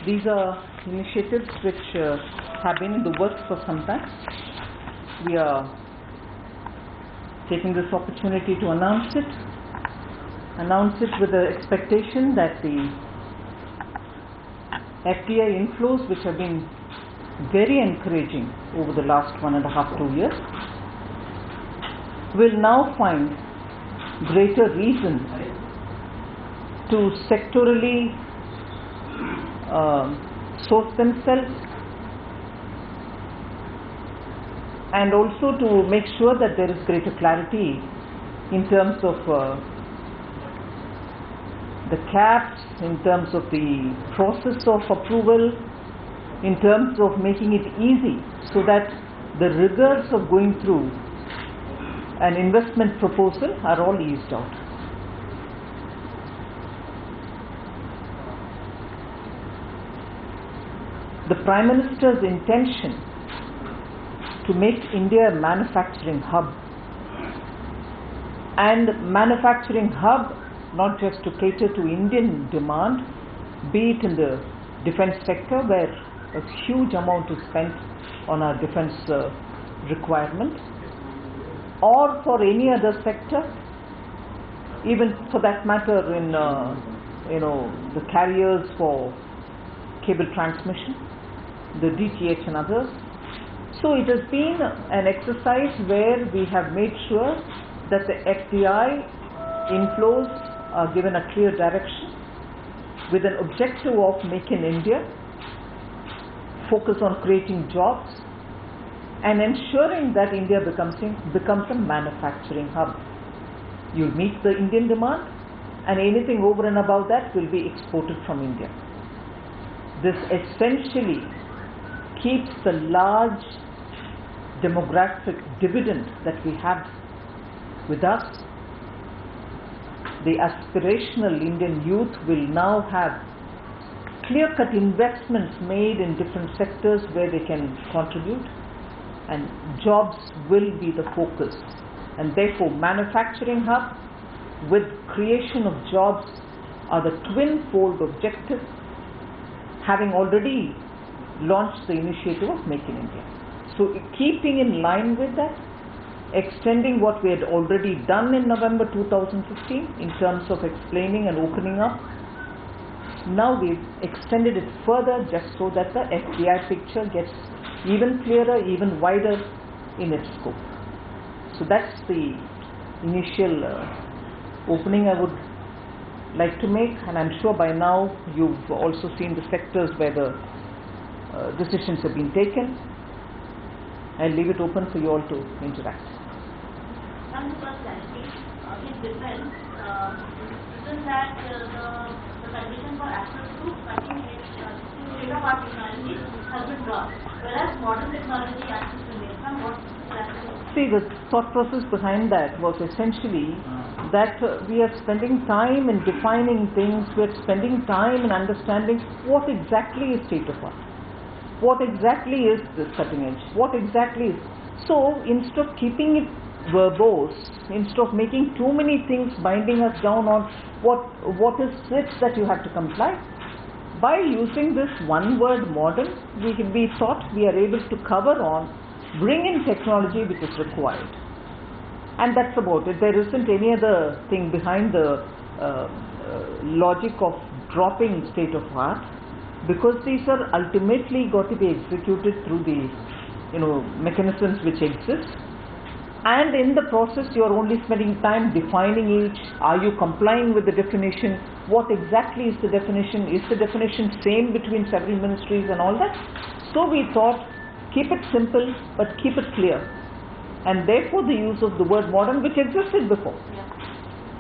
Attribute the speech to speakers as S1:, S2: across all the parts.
S1: These are initiatives which have been in the works for some time. We are taking this opportunity to announce it with the expectation that the FDI inflows, which have been very encouraging over the last 1.5-2 years, will now find greater reason to sectorally source themselves, and also to make sure that there is greater clarity in terms of the caps, in terms of the process of approval, in terms of making it easy so that the rigors of going through an investment proposal are all eased out. The Prime Minister's intention to make India a manufacturing hub, and manufacturing hub not just to cater to Indian demand, be it in the defense sector where a huge amount is spent on our defense requirement, or for any other sector, even for that matter in the carriers for cable transmission, the DTH and others. So it has been an exercise where we have made sure that the FDI inflows are given a clear direction with an objective of Make in India, focus on creating jobs and ensuring that India becomes a manufacturing hub. You'll meet the Indian demand, and anything over and above that will be exported from India. This essentially keeps the large demographic dividend that we have with us. The aspirational Indian youth will now have clear-cut investments made in different sectors where they can contribute, and jobs will be the focus. And therefore, manufacturing hub with creation of jobs are the twin-fold objective, having already launched the initiative of Make in India. So, keeping in line with that, extending what we had already done in November 2015 in terms of explaining and opening up, now we've extended it further just so that the FDI picture gets even clearer, even wider in its scope. So that's the initial opening I would like to make, and I'm sure by now you've also seen the sectors where the decisions have been taken. I'll leave it open for you all to interact.
S2: Some personality in defense, written that the condition for access to cutting-edge state-of-art technology has been dropped, whereas modern technology access remains.
S1: See, the thought process behind that was essentially that we are spending time in defining things, we are spending time in understanding what exactly is state-of-art. What exactly is this cutting edge? What exactly is... So, instead of keeping it verbose, instead of making too many things binding us down on what is it that you have to comply, by using this one word modern, we thought we are able to cover on, bring in technology which is required. And that's about it. There isn't any other thing behind the logic of dropping state of art, because these are ultimately got to be executed through the mechanisms which exist, and in the process you are only spending time defining each. Are you complying with the definition? What exactly is the definition? Is the definition same between several ministries and all that? So we thought, keep it simple but keep it clear, and therefore the use of the word modern, which existed before.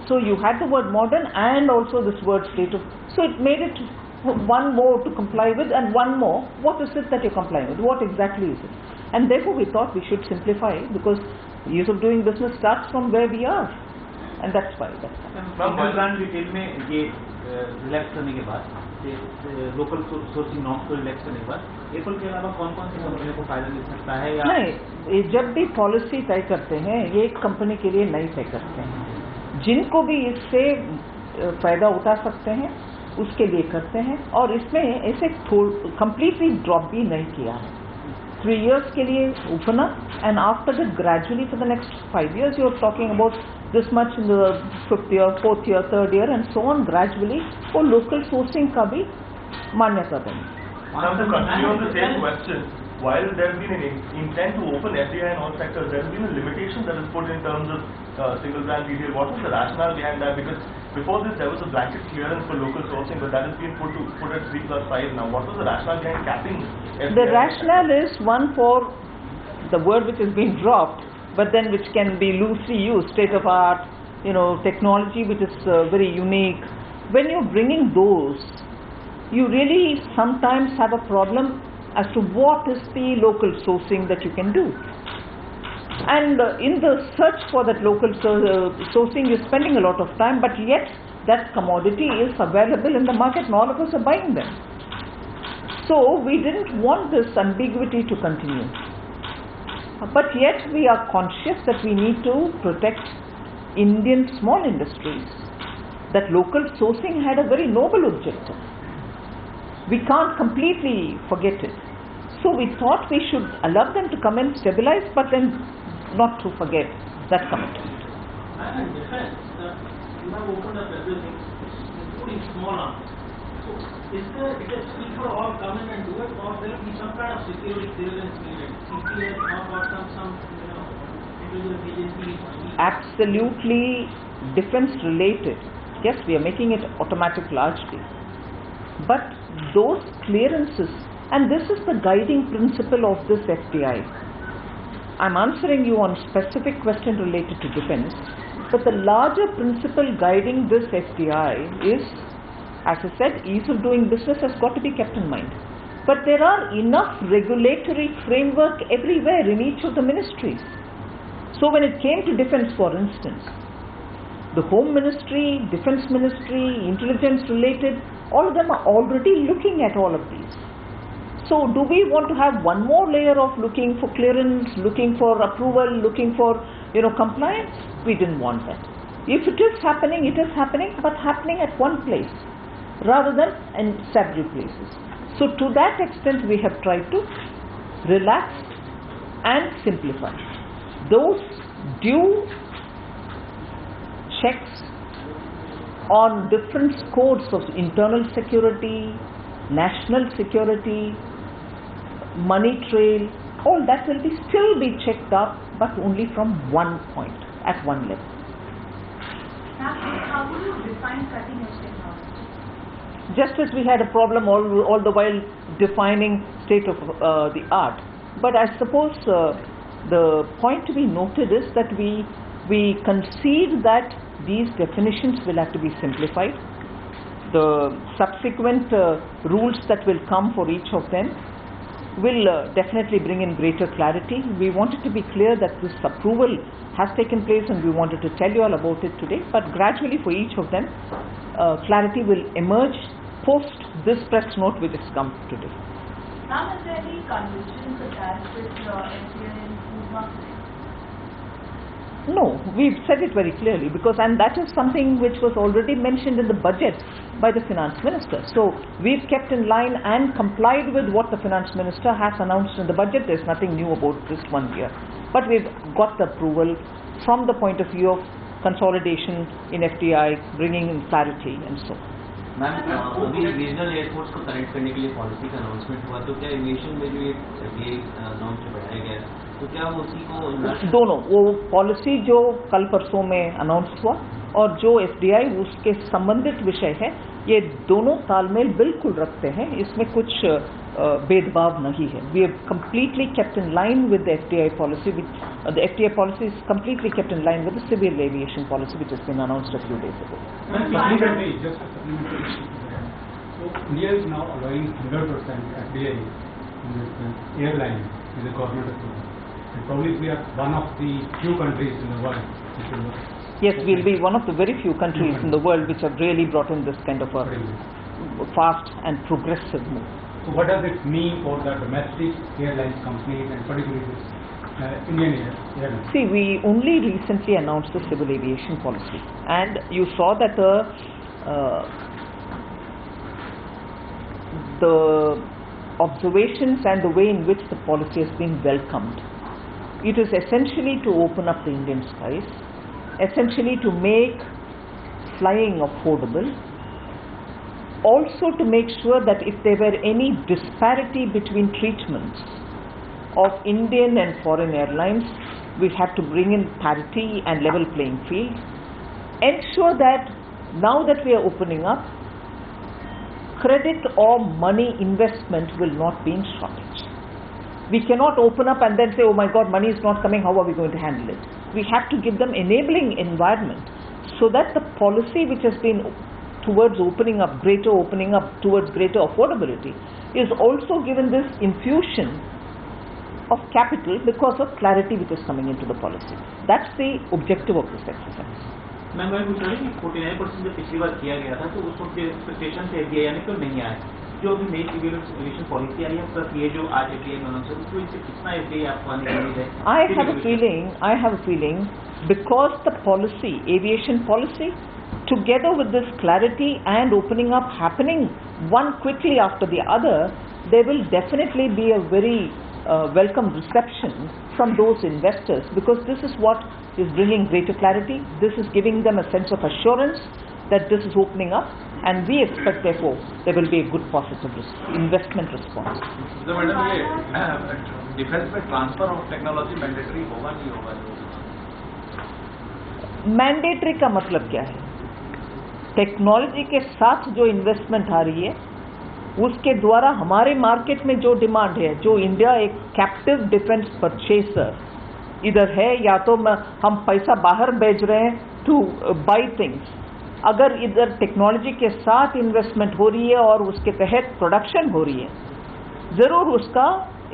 S1: So you had the word modern and also this word state of, so it made it one more to comply with, and one more, what is it that you're complying with? What exactly is it? And therefore we thought we should simplify it, because the use of doing business starts from where we are, and that's why.
S3: Brand detail में ये relax करने के बाद, local sourcing norms को relax करने के बाद Apple के अलावा कौन कौन सी कंपनियों को फायदा मिल सकता है? या
S1: नहीं, जब भी पॉलिसी तय करते हैं ये एक कंपनी के लिए नहीं तय करते हैं, जिनको भी इससे फायदा उठा सकते हैं उसके लिए करते हैं और इसमें ऐसे completely drop भी नहीं किया है. 3 years के लिए open up, and after that gradually for the next 5 years you're talking about this much in the 5th year, 4th year, 3rd year and so on, gradually for local sourcing का भी मान्यता देंगे.
S4: Now to continue on the same question, while there has been an intent to open FDI in all sectors, there has been a limitation that is put in terms of single brand retail. What was the rationale behind that? Because before this there was a blanket clearance for local sourcing, but that has been put at 3+5 now. What was the rationale behind capping FDI?
S1: The rationale is one for the word which has been dropped, but then which can be loosely used, state of art, technology which is very unique. When you're bringing those, you really sometimes have a problem as to what is the local sourcing that you can do. And in the search for that local sourcing, you're spending a lot of time, but yet that commodity is available in the market and all of us are buying them. So we didn't want this ambiguity to continue. But yet we are conscious that we need to protect Indian small industries. That local sourcing had a very noble objective. We can't completely forget it. So we thought we should allow them to come and stabilize, but then not to forget that commitment.
S5: And defense, you have opened up everything, including small arms. So is it free for all come in and do it, or there will be some kind of security clearance needed? CPS or some individual agencies?
S1: Absolutely defense related. Yes, we are making it automatic largely. But those clearances, and this is the guiding principle of this FDI. I'm answering you on specific question related to defense, but the larger principle guiding this FDI is, as I said, ease of doing business has got to be kept in mind. But there are enough regulatory framework everywhere in each of the ministries. So when it came to defense, for instance, the Home Ministry, Defense Ministry, intelligence related, all of them are already looking at all of these. So do we want to have one more layer of looking for clearance, looking for approval, looking for compliance? We didn't want that. If it is happening, but happening at one place rather than in several places. So to that extent we have tried to relax and simplify. Those due checks on different scores of internal security, national security, money trail, all that will still be checked up, but only from one point, at one level.
S2: How do you define cutting edge technology?
S1: Just as we had a problem all the while defining state of the art. But I suppose the point to be noted is that we concede that these definitions will have to be simplified. The subsequent rules that will come for each of them will definitely bring in greater clarity. We wanted to be clear that this approval has taken place and we wanted to tell you all about it today, but gradually for each of them clarity will emerge post this press note which has come today.
S2: Now, is there any conditions attached with FDI in food marketing?
S1: No, we've said it very clearly and that is something which was already mentioned in the budget by the Finance Minister. So we've kept in line and complied with what the Finance Minister has announced in the budget. There's nothing new about this one here. But we've got the approval from the point of view of consolidation in FDI, bringing in clarity and so on.
S6: Ma'am अभी regional airports को connect करने के लिए policy का announcement हुआ, तो क्या aviation में जो ये नॉर्म्स बढ़ाया गया है तो क्या वो उसी को
S1: दोनों वो पॉलिसी जो कल परसों में अनाउंस हुआ और जो FDI उसके संबंधित विषय है, ये दोनों तालमेल बिल्कुल रखते हैं, इसमें कुछ भेदभाव नहीं है. We have completely kept in line with the FDI policy, which the FDI policy is completely kept in line with the civil aviation policy which has been announced a few days ago.
S7: Just a supplementary. So India is now allowing 100% FDI in the airline in the government approval. And probably we are one of the few countries in the world which will.
S1: Yes, we'll be one of the very few countries in the world which have really brought in this kind of a fast and progressive move.
S7: So what does it mean for the domestic airlines companies and particularly this Indian airlines?
S1: See, we only recently announced the civil aviation policy and you saw that the the observations and the way in which the policy has been welcomed. It is essentially to open up the Indian skies, essentially to make flying affordable, also to make sure that if there were any disparity between treatments of Indian and foreign airlines, we have to bring in parity and level playing field, ensure that now that we are opening up, credit or money investment will not be in shortage. We cannot open up and then say, oh my God, money is not coming, how are we going to handle it? We have to give them enabling environment so that the policy which has been towards opening up towards greater affordability is also given this infusion of capital because of clarity which is coming into the policy. That's the objective of this exercise.
S3: मैं पूछ रहा हूँ कि 49% जो पिछली बार किया गया था तो उस वक्त एक्सपेक्टेशन से FDI यानी क्यों नहीं आया? जो अभी नई एविएशन पॉलिसी आई है प्लस ये जो आज FDI में अनाउंस है उसमें इससे कितना FDI आपको आने की उम्मीद है?
S1: I have a feeling because the policy, aviation policy, together with this clarity and opening up happening one quickly after the other, there will definitely be a very welcome reception from those investors, because this is what is bringing greater clarity. This is giving them a sense of assurance that this is opening up, and we expect therefore there will be a good positive investment response.
S8: So madam, ये defence में transfer of technology mandatory होगा नहीं होगा?
S1: Mandatory का मतलब क्या है? Technology के साथ जो इन्वेस्टमेंट आ रही है उसके द्वारा हमारे मार्केट में जो डिमांड है, जो इंडिया एक कैप्टिव डिफेंस परचेसर इधर है, या तो हम पैसा बाहर भेज रहे हैं टू बाई थिंग्स, अगर इधर टेक्नोलॉजी के साथ इन्वेस्टमेंट हो रही है और उसके तहत प्रोडक्शन हो रही है, जरूर उसका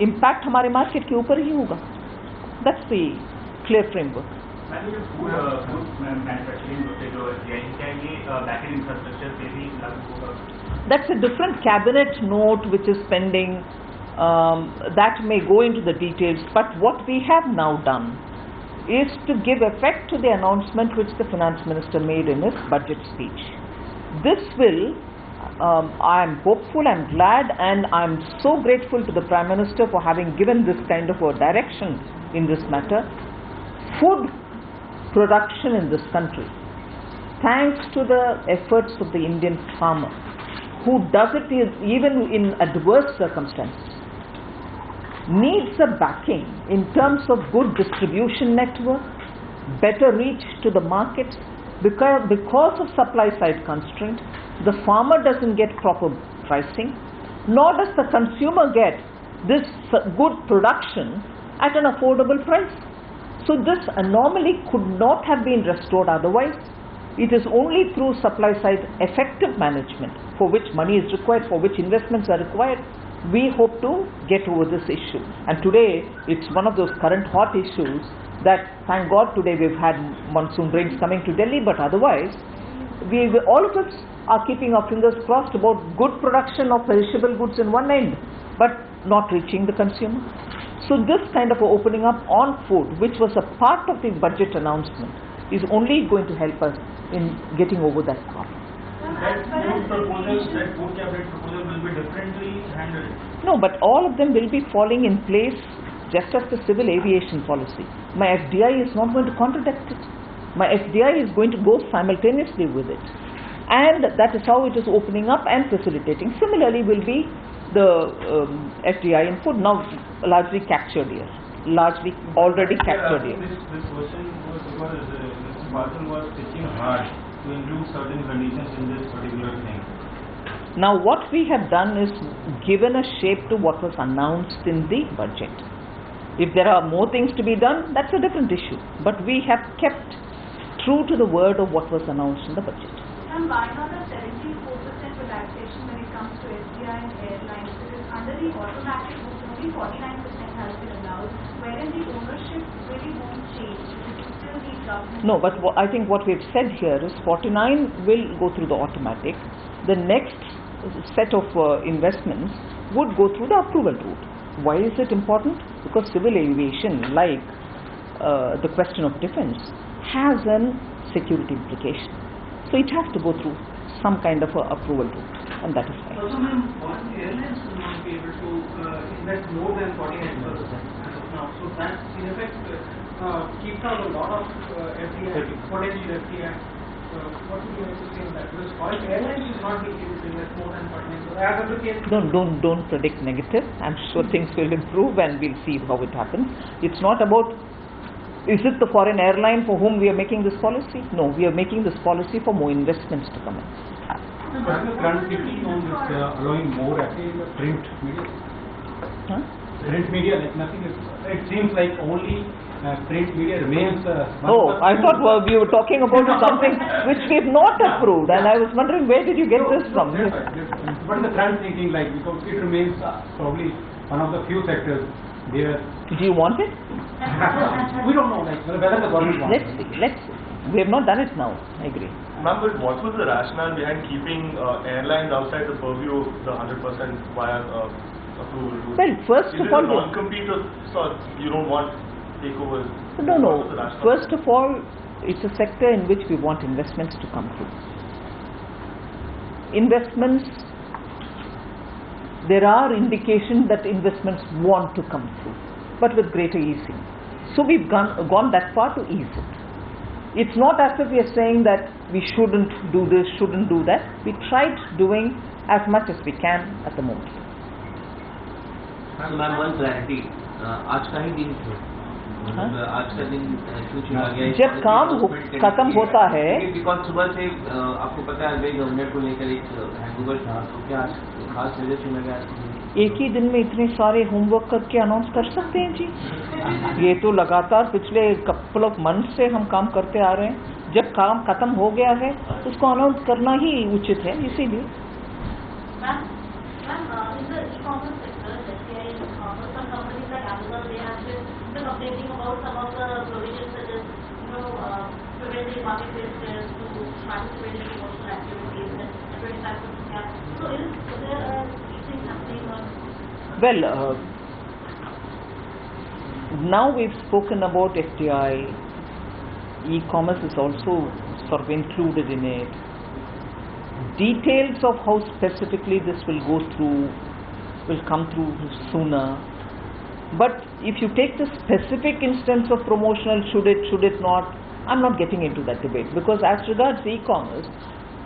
S1: इम्पैक्ट हमारे मार्केट के ऊपर ही होगा. That's the clear framework. That's a different cabinet note which is pending. That may go into the details, but what we have now done is to give effect to the announcement which the finance minister made in his budget speech. This will, I am hopeful, I am glad, and I am so grateful to the Prime Minister for having given this kind of a direction in this matter. Food production in this country, thanks to the efforts of the Indian farmer, who does it even in adverse circumstances, needs a backing in terms of good distribution network, better reach to the markets. Because of supply side constraint, the farmer doesn't get proper pricing, nor does the consumer get this good production at an affordable price. So this anomaly could not have been restored otherwise. It is only through supply side effective management, for which money is required, for which investments are required, we hope to get over this issue. And today it's one of those current hot issues that, thank God, today we've had monsoon rains coming to Delhi, but otherwise all of us are keeping our fingers crossed about good production of perishable goods in one end, but not reaching the consumer. So this kind of opening up on food, which was a part of the budget announcement, is only going to help us in getting over that problem.
S5: That food cabinet proposal will be differently handled?
S1: No, but all of them will be falling in place just as the civil aviation policy. My FDI is not going to contradict it. My FDI is going to go simultaneously with it. And that is how it is opening up and facilitating. Similarly will be the FDI in food, now largely captured here. Largely already captured here.
S5: This question was because Mr. Bhasan was pitching hard to include certain conditions in this particular thing.
S1: Now what we have done is given a shape to what was announced in the budget. If there are more things to be done, that's a different issue. But we have kept true to the word of what was announced in the budget.
S2: And why not a 74% relaxation when it comes to FDI and airlines? Because under the automatic route, only 49% has been allowed, wherein the ownership really won't change. It still the government.
S1: No, but I think what we've said here is 49 will go through the automatic. The next set of investments would go through the approval route. Why is it important? Because civil aviation, like the question of defense, has a security implication. So it has to go through some kind of a approval route. and that is fine.
S5: Also, ma'am, what airlines will not be able to invest more than 49% as of now. So that in effect keeps out a lot of FDI, potential FDI. What would you like to say on that? Because foreign airlines will not be able to invest more than 49%. As of the case,
S1: Don't predict negative. I'm sure things will improve and we'll see how it happens. It's not about, is it the foreign airline for whom we are making this policy? No, we are making this policy for more investments to come in.
S7: What is the current thinking on this allowing more FDI in the print media?
S1: Huh?
S7: Print media, like nothing is, it seems like only print media remains.
S1: Oh, I thought we were talking about something which we have not approved, and I was wondering where did you get this from?
S7: But in the current thinking, like, because it remains probably one of the few sectors where.
S1: Do you want it?
S7: We don't know, like, whether the government wants it.
S1: Let's see. We have not done it now, I agree.
S4: Ma'am, but what was the rationale behind keeping airlines outside the purview of the 100% via approval rule?
S1: Well, first of all,
S4: non-compete, so you don't want takeovers?
S1: No. First of all, it's a sector in which we want investments to come through. Investments, there are indications that investments want to come through, but with greater easing. So we've gone that far to ease it. It's not as if we are saying that we shouldn't do this, shouldn't do that. We tried doing as much as we can at the moment.
S6: So ma'am, one clarity. आज का ही दिन क्यों? मतलब आज का दिन क्यों चुना गया?
S1: जब काम खत्म होता है,
S6: बिकॉज सुबह से आपको पता है गवर्नमेंट को लेकर एक हैंगओवर था, तो क्या आज खास वजह चुना गया?
S1: एक ही दिन में इतने सारे होमवर्क करके अनाउंस कर सकते हैं जी? ये तो लगातार पिछले कपल ऑफ मंथ से हम काम करते आ रहे हैं. जब काम खत्म हो गया है उसको अनाउंस करना ही उचित है, इसीलिए.
S2: In the e-commerce sector, FDI in e-commerce, some companies like Amazon, they have been complaining about some of the provisions such as, preventing marketplace players to participate in promotional activities and 25% cap. So is there these things happening or?
S1: Well, now we've spoken about FDI. E-commerce is also sort of included in it. Details of how specifically this will go through will come through sooner. But if you take the specific instance of promotional, should it not, I'm not getting into that debate, because as regards e-commerce,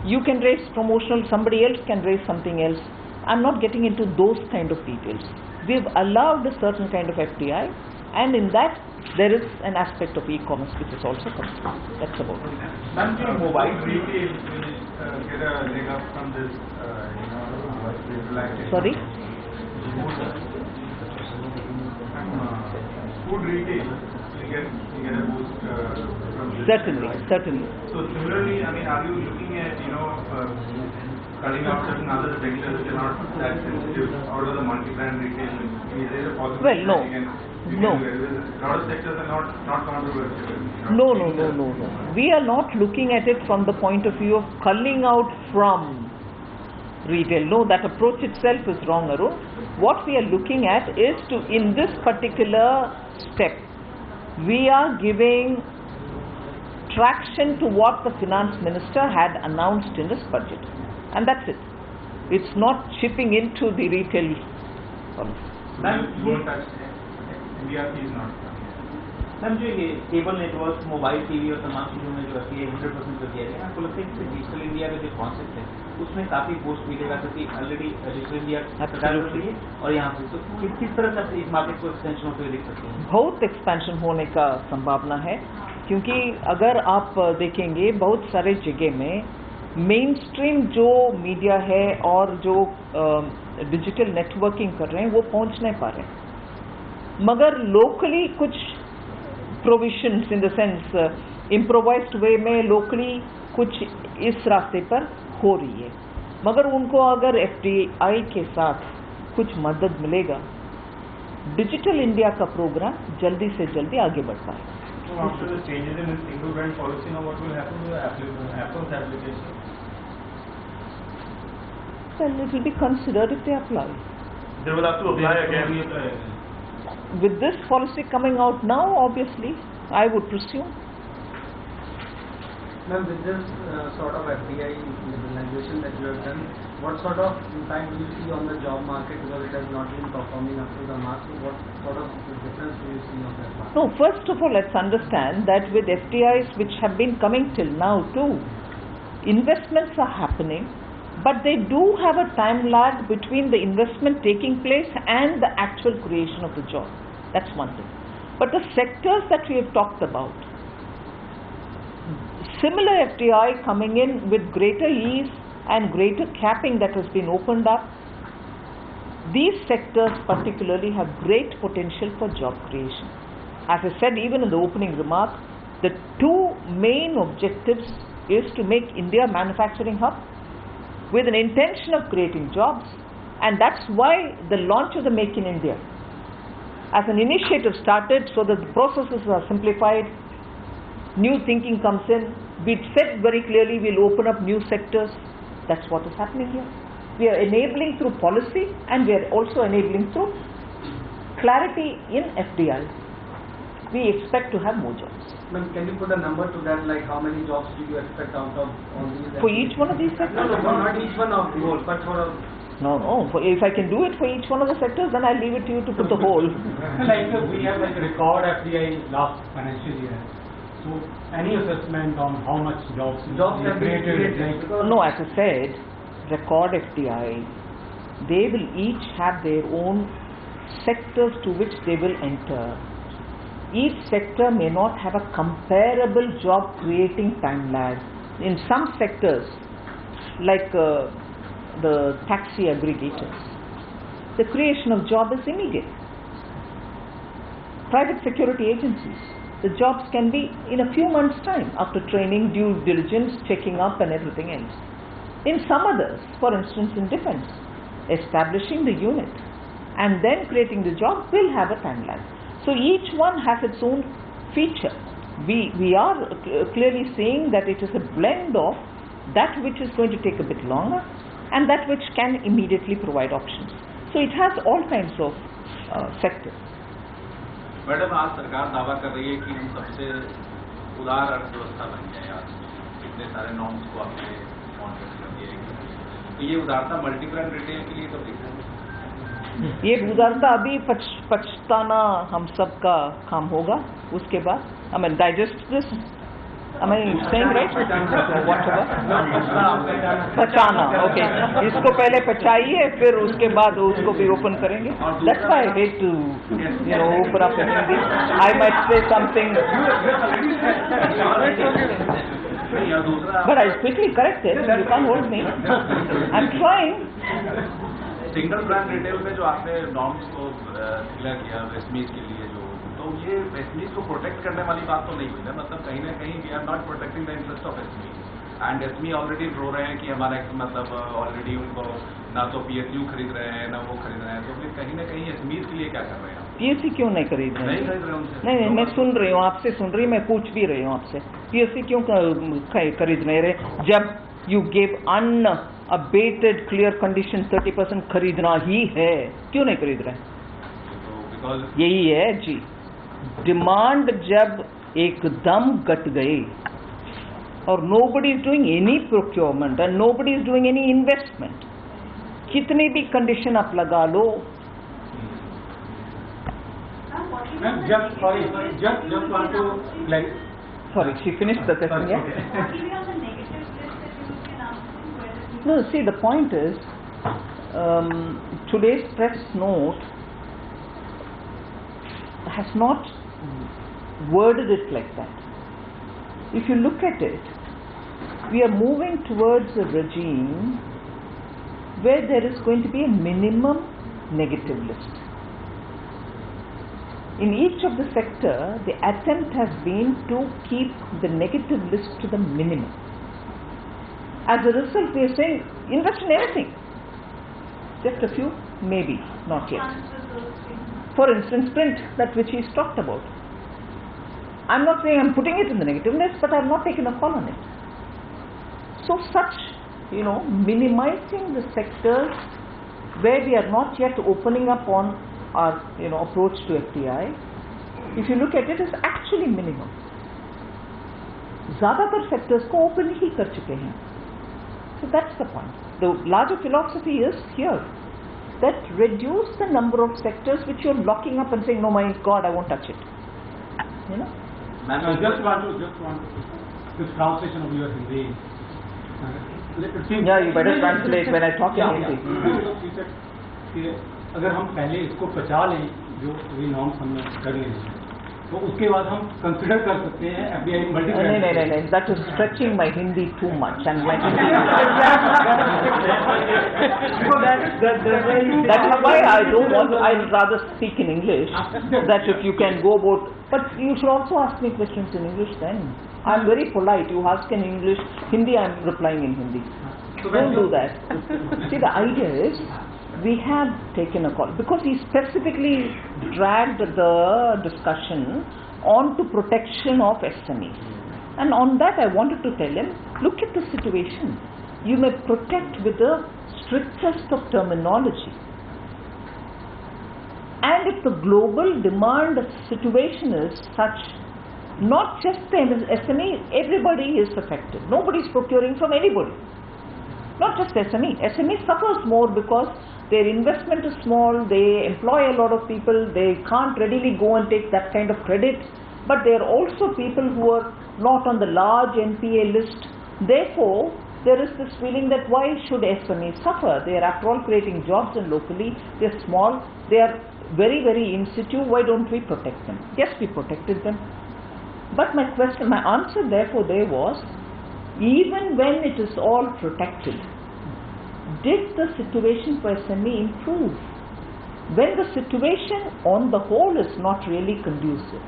S1: you can raise promotional, somebody else can raise something else. I'm not getting into those kind of details. We've allowed a certain kind of FDI, and in that there is an aspect of e-commerce which is also coming. That's about it.
S8: Ma'am, mobile retail will get a leg up from this, relaxation.
S1: Sorry?
S8: Food retail, you get a boost from this.
S1: Certainly.
S8: So similarly, I mean, are you looking at, cutting out certain other sectors which are not that sensitive out of the multi-brand retail? Is there a possibility?
S1: Well, no.
S8: A lot of sectors are not controversial.
S1: No. We are not looking at it from the point of view of culling out from retail. No, that approach itself is wrong, Arun. What we are looking at is to, in this particular step, we are giving traction to what the finance minister had announced in his budget. And that's it. It's not chipping into the retail policy.
S8: You won't touch NDRP is not.
S3: Ma'am, जो ये cable network, mobile TV और तमाम चीज़ों में जो है 100% कर दिया गया, आपको लगता है कि डिजिटल इंडिया का जो कॉन्सेप्ट है उसमें काफ़ी पोस्ट मिलेगा, क्योंकि ऑलरेडी डिजिटल इंडिया सरकार हो रही है और यहाँ पे तो किस तरह से इस मार्केट को एक्सपेंशन होते हुए देख सकते हैं?
S1: बहुत एक्सपेंशन होने का संभावना है, क्योंकि अगर आप देखेंगे बहुत सारे जगह में मेन स्ट्रीम जो मीडिया है और जो डिजिटल नेटवर्किंग कर रहे हैं वो पहुंच नहीं पा रहे हैं, मगर लोकली कुछ provisions in the sense improvised way में लोकली कुछ इस रास्ते पर हो रही है, मगर उनको अगर FDI के साथ कुछ मदद मिलेगा, डिजिटल इंडिया का प्रोग्राम जल्दी से जल्दी आगे बढ़ पाएगा.
S8: So after the changes in the single brand policy, now what will happen to the Apple's application?
S1: Well, it will be considered if they apply.
S4: They will have to apply again.
S1: With this policy coming out now, obviously, I would presume.
S9: Ma'am, with this sort of FDI liberalization that you have done, what sort of impact do you see on the job market, because it has not been performing up to the mark? So what sort of difference do you see on that market?
S1: No, first of all, let's understand that with FDIs which have been coming till now too, investments are happening, but they do have a time lag between the investment taking place and the actual creation of the job. That's one thing. But the sectors that we have talked about, similar FDI coming in with greater ease and greater capping that has been opened up, these sectors particularly have great potential for job creation. As I said even in the opening remark, the two main objectives is to make India a manufacturing hub with an intention of creating jobs, and that's why the launch of the Make in India as an initiative started, so that the processes are simplified, new thinking comes in. We said very clearly we'll open up new sectors. That's what is happening here. We are enabling through policy, and we are also enabling through clarity in FDI. We expect to have more jobs.
S9: Ma'am, can you put a number to that, like how many jobs do you expect out of all these?
S1: For each one of these sectors?
S9: No, not each one of the whole, but for a...
S1: No. If I can do it for each one of the sectors, then I'll leave it to you to put the whole.
S7: Like we have like a record FDI last financial year. So any assessment on how much jobs
S9: have been created?
S7: Like,
S1: No, as I said, record FDI, they will each have their own sectors to which they will enter. Each sector may not have a comparable job creating time lag. In some sectors, like the taxi aggregators, the creation of job is immediate. Private security agencies, the jobs can be in a few months' time after training, due diligence, checking up and everything else. In some others, for instance in defense, establishing the unit and then creating the job will have a time lag. So each one has its own feature. We are clearly seeing that it is a blend of that which is going to take a bit longer and that which can immediately provide options. So it has all kinds of sectors.
S8: Madam, आज सरकार दावा कर रही है कि हम सबसे उदार अर्थव्यवस्था बन गए आज, इतने सारे नॉर्म्स को आपने मॉनिटर कर दिए, तो ये उदारता मल्टी ब्रांड रिटेल के लिए तो दिख रहा है।
S1: ये उदारता अभी पछताना हम सबका काम होगा उसके बाद. I mean, digest this. Am I saying right? Whatever. पचाना, okay. इसको पहले पचाइए, फिर उसके बाद उसको भी open करेंगे. That's why I hate to, open up in Hindi. I might say something, but I quickly correct it. You can't hold me. I'm trying.
S8: Single brand retail में जो आपने नॉर्म्स को क्लियर किया एसएमईज के लिए, तो ये एसएमईज को प्रोटेक्ट करने वाली बात तो नहीं हुई ना, मतलब कहीं ना कहीं we are not protecting the interest of SME, and SME already रो रहे हैं कि हमारा मतलब ऑलरेडी उनको ना तो पीएसयू खरीद रहे हैं ना वो खरीद रहे हैं, तो फिर कहीं ना कहीं एसएमईज के लिए क्या कर रहे हैं?
S1: पीएससी क्यों नहीं खरीद रहे?
S8: नहीं खरीद रहे उनसे?
S1: नहीं, मैं सुन रही हूँ, आपसे सुन रही, मैं पूछ भी रही हूँ आपसे, पीएससी क्यों खरीद नहीं रहे? जब you gave unabated clear condition 30% खरीदना ही है, क्यों नहीं खरीद रहे? यही है जी, डिमांड जब एकदम घट गई और nobody is doing any procurement and nobody is doing any investment, कितनी भी कंडीशन आप लगा लो.
S7: just want to like.
S1: Sorry, she finished the question, yeah? No, see, the point is, today's press note has not worded it like that. If you look at it, we are moving towards a regime where there is going to be a minimum negative list. In each of the sector, the attempt has been to keep the negative list to the minimum. As a result, we are saying, invest in everything. Just a few, maybe, not yet. For instance, print, that which he's talked about. I'm not saying I'm putting it in the negative list, but I've not taken a call on it. So such, minimizing the sectors where we are not yet opening up on our, approach to FDI, if you look at it, is actually minimum. ज़्यादातर sectors को open ही कर चुके हैं. So that's the point. The larger philosophy is here that reduce the number of sectors which you're locking up and saying, no, my God, I won't touch it. You know?
S7: I just want to this translation of your Hindi.
S1: Yeah, you better translate when I talk in Hindi.
S7: अगर हम पहले इसको बचा लें जो ये norms हमने कर लिए तो उसके बाद हम कंसिडर कर सकते हैं FDI मल्टीपल.
S1: नहीं, that is stretching my Hindi too much, and my Hindi. That is why I don't want to. I'd rather speak in English. That if you can go about, but you should also ask me questions in English. Then I'm very polite. You ask in English, Hindi. I'm replying in Hindi. Don't do that. See, the idea is, we have taken a call because he specifically dragged the discussion on to protection of SMEs, and on that I wanted to tell him, look at the situation. You may protect with the strictest of terminology, and if the global demand situation is such, not just the SME, everybody is affected. Nobody is procuring from anybody. Not just SME. SME suffers more because their investment is small, they employ a lot of people, they can't readily go and take that kind of credit, but there are also people who are not on the large NPA list. Therefore, there is this feeling that why should SMEs suffer? They are after all creating jobs, and locally they are small, they are very, very in situ. Why don't we protect them? Yes, we protected them. But my answer therefore there was, even when it is all protected, did the situation for SME improve? When the situation on the whole is not really conducive.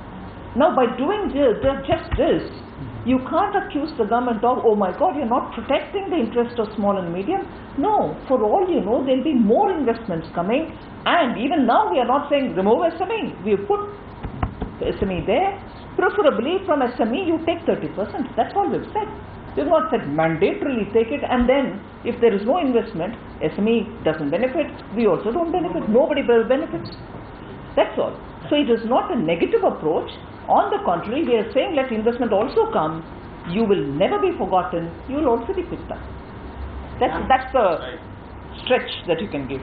S1: Now by doing just this, you can't accuse the government of, oh my God, you're not protecting the interest of small and medium. No, for all you know, there'll be more investments coming, and even now we are not saying remove SME. We have put SME there. Preferably from SME you take 30%. That's all we've said. We've not said mandatorily take it, and then if there is no investment, SME doesn't benefit, we also don't benefit, nobody benefits. That's all. So it is not a negative approach. On the contrary, we are saying let investment also come. You will never be forgotten. You will also be picked up. That's the stretch that you can give.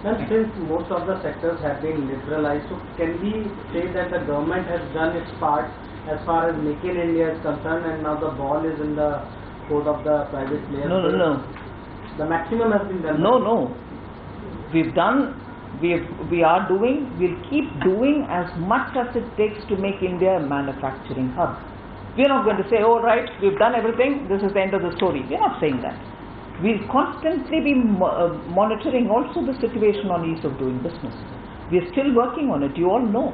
S9: Now, since most of the sectors have been liberalized, so can we say that the government has done its part as far as Make in India is concerned, and now the ball is in the court of the private players?
S1: No.
S9: The maximum has been done.
S1: No. We've done, we are doing, we'll keep doing as much as it takes to make India a manufacturing hub. We're not going to say, oh right, we've done everything, this is the end of the story. We're not saying that. We'll constantly be monitoring also the situation on ease of doing business. We're still working on it, you all know.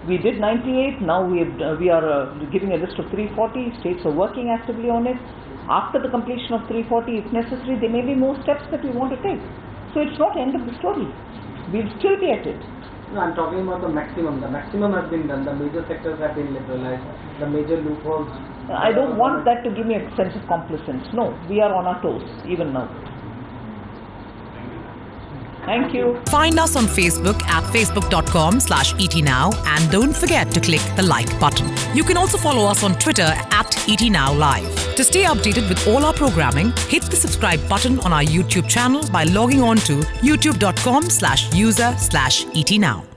S1: We did 98, now we are giving a list of 340, states are working actively on it. After the completion of 340, if necessary, there may be more steps that we want to take. So it's not the end of the story. We'll still be at it.
S9: No, I'm talking about the maximum. The maximum has been done. The major sectors have been liberalized. The major loopholes.
S1: I don't want that to give me a sense of complacence. No, we are on our toes, even now. Thank you.
S10: Find us on Facebook at facebook.com/etnow, and don't forget to click the like button. You can also follow us on Twitter at etnowlive. To stay updated with all our programming, hit the subscribe button on our YouTube channel by logging on to youtube.com/user/etnow.